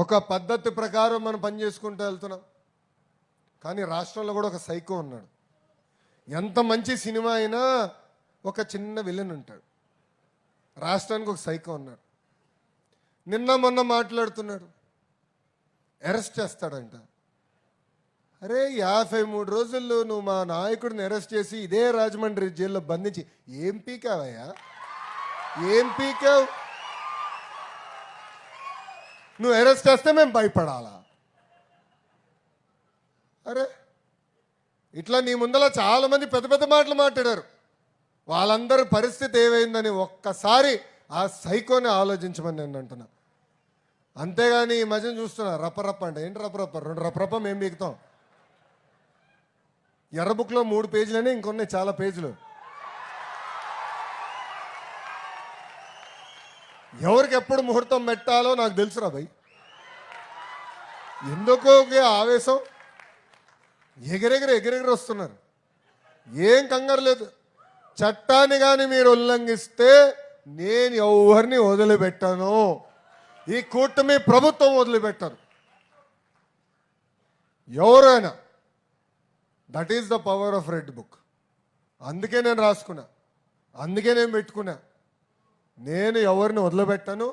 ఒక పద్ధతి ప్రకారం మనం పని చేసుకుంటూ వెళ్తున్నాం. కానీ రాష్ట్రంలో కూడా ఒక సైకో ఉన్నాడు. ఎంత మంచి సినిమా అయినా ఒక చిన్న విలన్ ఉంటాడు. రాష్ట్రానికి ఒక సైకో ఉన్నాడు. నిన్న మొన్న మాట్లాడుతున్నాడు, అరెస్ట్ చేస్తాడంట. అరే 53 రోజుల్లో నువ్వు మా నాయకుడిని అరెస్ట్ చేసి ఇదే రాజమండ్రి జైల్లో బంధించి ఏం పీకావయ్యా? ఏం పీకావు? నువ్వు అరెస్ట్ చేస్తే మేము భయపడాలా? అరే ఇట్లా నీ ముందర చాలామంది పెద్ద పెద్ద మాటలు మాట్లాడారు. వాళ్ళందరి పరిస్థితి ఏమైందని ఒక్కసారి ఆ సైకోని ఆలోచించమని నేను అంటున్నా. అంతేగాని ఈ మధ్యన చూస్తున్నా రప్పరప్ప అంటే ఏంటి రప్పరప్ప? 2 రప్పరప్ప మేము బీగుతాం. ఎర్ర బుక్లో 3 పేజీలని ఇంకొన్నాయి చాలా పేజీలు. ఎవరికి ఎప్పుడు ముహూర్తం పెట్టాలో నాకు తెలుసురా భయ్. ఎందుకో ఆవేశం, ఎగిరెగిరి వస్తున్నారు. ఏం కంగారు లేదు. చట్టాన్ని కానీ మీరు ఉల్లంఘిస్తే నేను ఎవరిని వదిలిపెట్టాను. ఈ కూటమి ప్రభుత్వం వదిలిపెట్టారు ఎవరైనా. That is the power of red book. అందుకే నేను రాసుకున్నా, అందుకే నేను పెట్టుకున్నా. నేను ఎవరిని వదిలిపెట్టాను.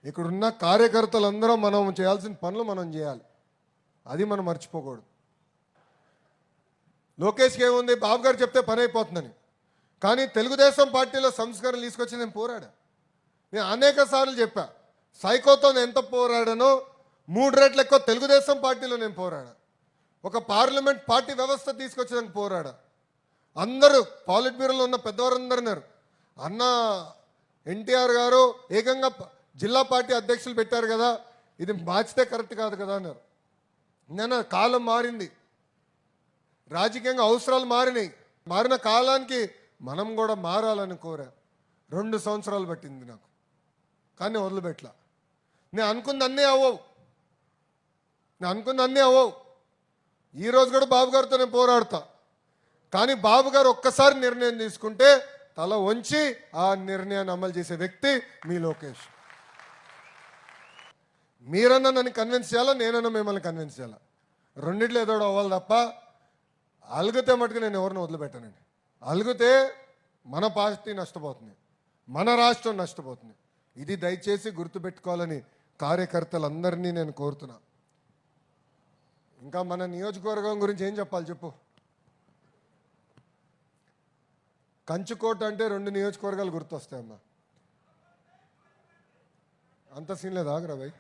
ఇక్కడున్న కార్యకర్తలందరం మనం చేయాల్సిన పనులు మనం చేయాలి. అది మనం మర్చిపోకూడదు. లోకేష్కి ఏముంది, బాబు గారు చెప్తే పని అయిపోతుందని. కానీ తెలుగుదేశం పార్టీలో సంస్కరణలు తీసుకొచ్చి నేను పోరాడా. నేను అనేక సార్లు చెప్పా, సైకోతో నేను ఎంత పోరాడానో 3 రెట్లు ఎక్కువ తెలుగుదేశం పార్టీలో నేను పోరాడా. ఒక పార్లమెంట్ పార్టీ వ్యవస్థ తీసుకొచ్చేదానికి పోరాడా. అందరూ పాలిట్ బ్యూరోలో ఉన్న పెద్దవారందరూ అన్నారు, అన్న ఎన్టీఆర్ గారు ఏకంగా జిల్లా పార్టీ అధ్యక్షులు పెట్టారు కదా, ఇది మార్చితే కరెక్ట్ కాదు కదా అన్నారు. నేను కాలం మారింది, రాజకీయంగా అవసరాలు మారినాయి. మారిన కాలానికి మనం కూడా మారాలని కోరా. 2 సంవత్సరాలు పట్టింది నాకు, కానీ వదిలిపెట్టలా. నేను అనుకుంది అన్నీ అవ్వవు. ఈరోజు కూడా బాబు గారితో నేను పోరాడతా. కానీ బాబు గారు ఒక్కసారి నిర్ణయం తీసుకుంటే తల వంచి ఆ నిర్ణయాన్ని అమలు చేసే వ్యక్తి మీ లోకేష్. మీరన్నా నన్ను కన్విన్స్ చేయాలా, నేనన్నా మిమ్మల్ని కన్విన్స్ చేయాలా. రెండిట్లో ఏదో అవ్వాలి తప్ప అలుగుతే మటుకు నేను ఎవరిని వదిలిపెట్టానండి. అలుగుతే మన పార్టీ నష్టపోతుంది, మన రాష్ట్రం నష్టపోతుంది. ఇది దయచేసి గుర్తుపెట్టుకోవాలని కార్యకర్తలందరినీ నేను కోరుతున్నా. ఇంకా మన నియోజకవర్గం గురించి ఏం చెప్పాలి చెప్పు. కంచుకోట అంటే 2 నియోజకవర్గాలు గుర్తొస్తాయమ్మా. అంత సీన్ లేదా ఆగ్రా భయ్.